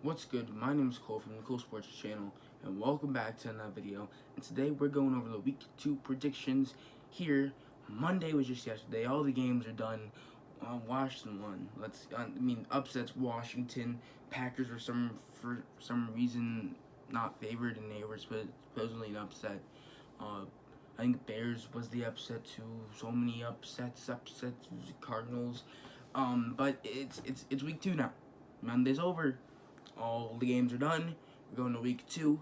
What's good? My name is Cole from the Cole Sports Channel, and welcome back to another video. And today we're going over the Week 2 predictions here. Monday was just yesterday. All the games are done. Washington won. Upsets Washington. Packers for some reason not favored, and they were supposedly an upset. I think Bears was the upset too. So many upsets. Cardinals. But it's Week 2 now. Monday's over. All the games are done. We're going to Week 2.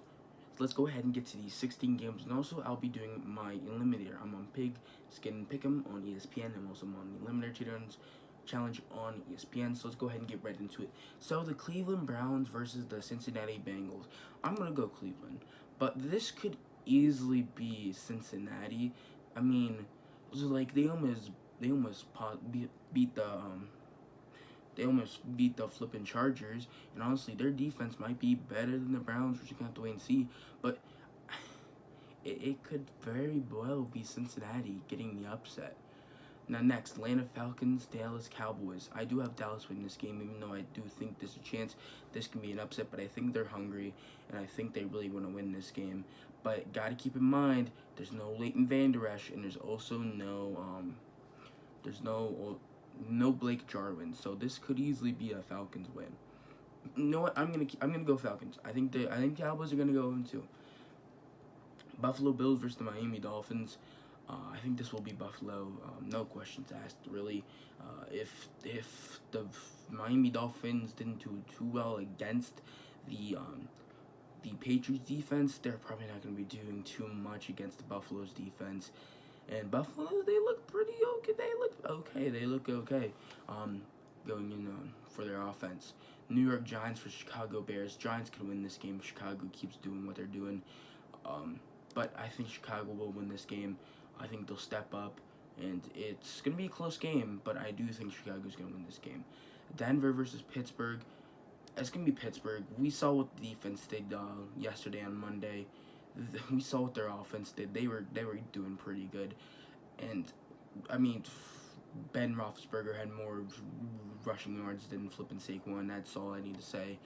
So let's go ahead and get to these 16 games. And also, I'll be doing my Eliminator. I'm on Pigskin Pick'em on ESPN. I'm also on the Eliminator Challenge on ESPN. So let's go ahead and get right into it. So the Cleveland Browns versus the Cincinnati Bengals. I'm going to go Cleveland. But this could easily be Cincinnati. I mean, they almost beat the they almost beat the flipping Chargers, and honestly, their defense might be better than the Browns, which you can have to wait and see. But it could very well be Cincinnati getting the upset. Now next, Atlanta Falcons, Dallas Cowboys. I do have Dallas win this game, even though I do think there's a chance this can be an upset. But I think they're hungry, and I think they really want to win this game. But gotta keep in mind, there's no Leighton Vander Esch, and there's also no Blake Jarwin, so this could easily be a Falcons win. You know what? I'm gonna go Falcons. I think Cowboys are gonna go in too. Buffalo Bills versus the Miami Dolphins. I think this will be Buffalo. No questions asked, really. If the Miami Dolphins didn't do too well against the Patriots defense, they're probably not gonna be doing too much against the Buffalo's defense. And Buffalo, they look pretty okay. They look okay. Going in for their offense. New York Giants for Chicago Bears. Giants can win this game. Chicago keeps doing what they're doing. But I think Chicago will win this game. I think they'll step up, and it's gonna be a close game. But I do think Chicago's gonna win this game. Denver versus Pittsburgh. It's gonna be Pittsburgh. We saw what the defense did yesterday on Monday. We saw what their offense did. They were doing pretty good, and I mean, Ben Roethlisberger had more rushing yards than flipping Saquon. That's all I need to say.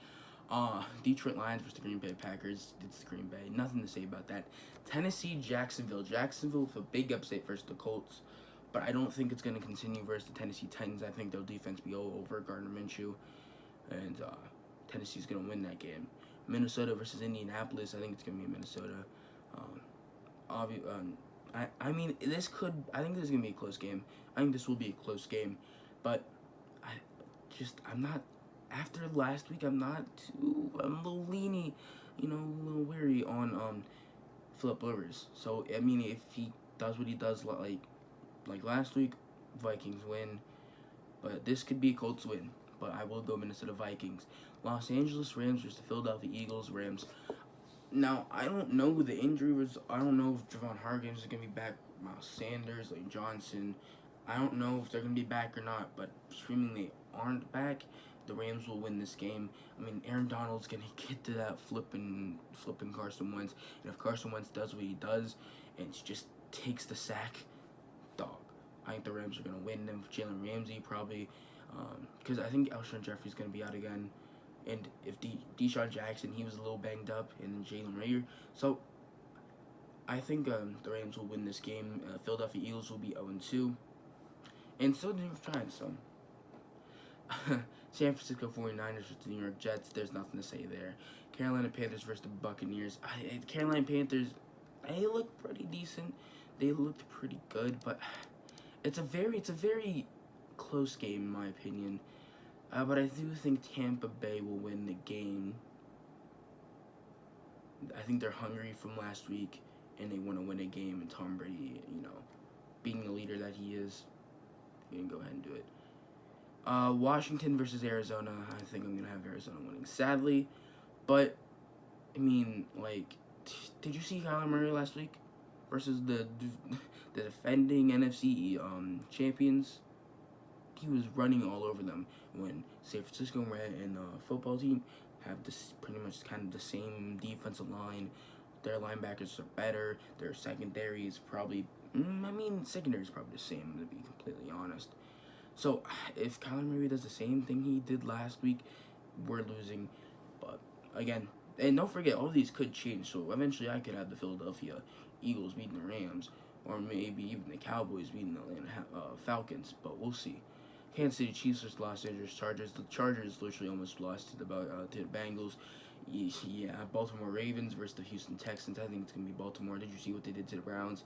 Detroit Lions versus the Green Bay Packers. It's Green Bay. Nothing to say about that. Tennessee, Jacksonville. Jacksonville with a big upset versus the Colts, but I don't think it's going to continue versus the Tennessee Titans. I think their defense will be all over Gardner Minshew, and Tennessee's going to win that game. Minnesota versus Indianapolis. I think it's going to be Minnesota. I think this is going to be a close game. I think this will be a close game. But I'm not, after last week, I'm a little leany, a little weary on Philip Rivers. So, I mean, if he does what he does like last week, Vikings win. But this could be a Colts win. But I will go Minnesota Vikings. Los Angeles Rams versus the Philadelphia Eagles. Rams. Now, I don't know who the injury was. I don't know if Javon Hargrave is going to be back. Miles Sanders, Lane Johnson. I don't know if they're going to be back or not. But assuming they aren't back, the Rams will win this game. I mean, Aaron Donald's going to get to that flipping Carson Wentz. And if Carson Wentz does what he does and just takes the sack, dog, I think the Rams are going to win them. Jalen Ramsey probably. Because I think Alshon Jeffrey's going to be out again. And if Deshaun Jackson, he was a little banged up. And then Jalen Reagor. So, I think the Rams will win this game. Philadelphia Eagles will be 0-2. And so the New York Giants. So, San Francisco 49ers versus the New York Jets. There's nothing to say there. Carolina Panthers versus the Buccaneers. Carolina Panthers, they look pretty decent. They looked pretty good. But it's a very close game in my opinion, but I do think Tampa Bay will win the game. I think they're hungry from last week and they want to win a game, and Tom Brady, being the leader that he is, going to go ahead and do it. Washington versus Arizona. I think I'm going to have Arizona winning, sadly, but I mean, did you see Kyler Murray last week versus the defending NFC champions? He was running all over them when San Francisco and the football team have this pretty much kind of the same defensive line. Their linebackers are better. Their secondary is probably, secondary is probably the same, to be completely honest. So if Kyler Murray does the same thing he did last week, we're losing. But again, and don't forget, all these could change. So eventually, I could have the Philadelphia Eagles beating the Rams, or maybe even the Cowboys beating the Atlanta Falcons. But we'll see. Kansas City Chiefs versus Los Angeles Chargers. The Chargers literally almost lost to the Bengals. Yeah, Baltimore Ravens versus the Houston Texans. I think it's gonna be Baltimore. Did you see what they did to the Browns?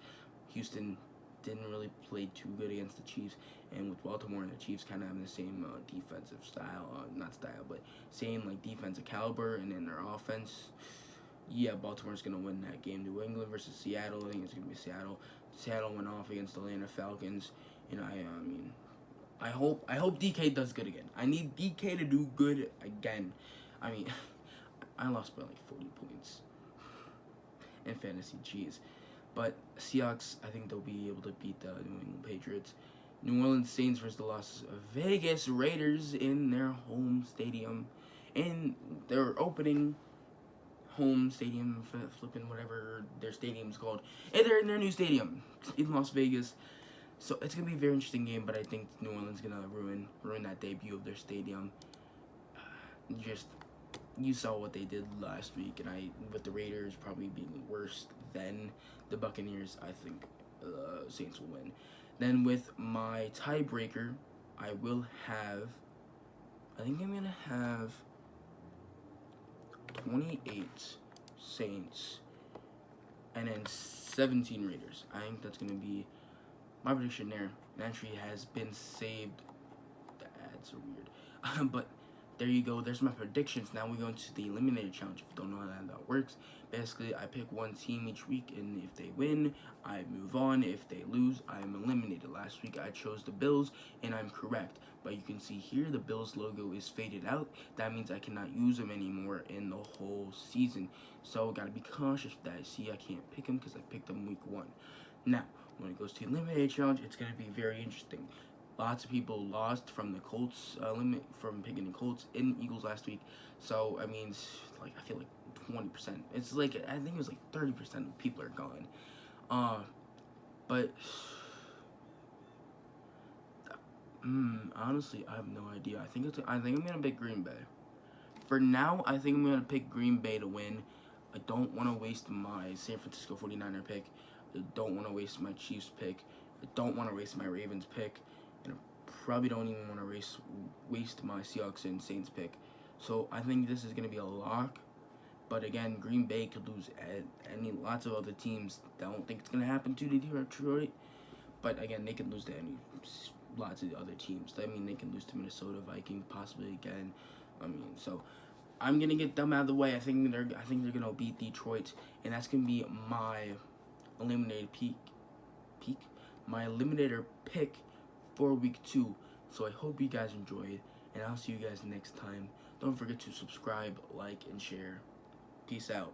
Houston didn't really play too good against the Chiefs, and with Baltimore and the Chiefs kind of having the same defensive style, not style, but same like defensive caliber, and then their offense. Yeah, Baltimore's gonna win that game. New England versus Seattle. I think it's gonna be Seattle. Seattle went off against the Atlanta Falcons, and I mean, I hope DK does good again. I need DK to do good again. I mean, I lost by like 40 points in fantasy. Jeez. But Seahawks, I think they'll be able to beat the New England Patriots. New Orleans Saints versus the Las Vegas Raiders in their home stadium. In their opening home stadium, flipping whatever their stadium's called. And they're in their new stadium in Las Vegas. So it's going to be a very interesting game, but I think New Orleans going to ruin that debut of their stadium. You saw what they did last week, and with the Raiders probably being worse than the Buccaneers, I think Saints will win. Then with my tiebreaker, I think I'm going to have 28 Saints and then 17 Raiders. I think that's going to be my prediction there. An entry has been saved. The ads are weird. But there you go. There's my predictions. Now we go into the Eliminator Challenge. If you don't know how that works, basically I pick one team each week, and if they win, I move on. If they lose, I am eliminated. Last week I chose the Bills, and I'm correct. But you can see here the Bills logo is faded out. That means I cannot use them anymore in the whole season. So gotta be cautious with that. See, I can't pick them because I picked them week 1. Now, when it goes to the Eliminator Challenge, it's gonna be very interesting. Lots of people lost from the Colts, from picking the Colts in Eagles last week. So, I mean, I feel like 20%. It's like, I think it was like 30% of people are gone. But, honestly, I have no idea. I think I'm going to pick Green Bay. For now, I think I'm going to pick Green Bay to win. I don't want to waste my San Francisco 49er pick. I don't want to waste my Chiefs pick. I don't want to waste my Ravens pick. And I probably don't even want to waste my Seahawks and Saints pick. So I think this is going to be a lock. But again, Green Bay could lose lots of other teams. I don't think it's going to happen to Detroit. But again, they could lose to lots of the other teams. I mean, they can lose to Minnesota Vikings possibly again. I mean, so I'm going to get them out of the way. I think they're going to beat Detroit. And that's going to be my eliminated my eliminator pick for week 2. So I hope you guys enjoyed, and I'll see you guys next time. Don't forget to subscribe, like, and share. Peace out.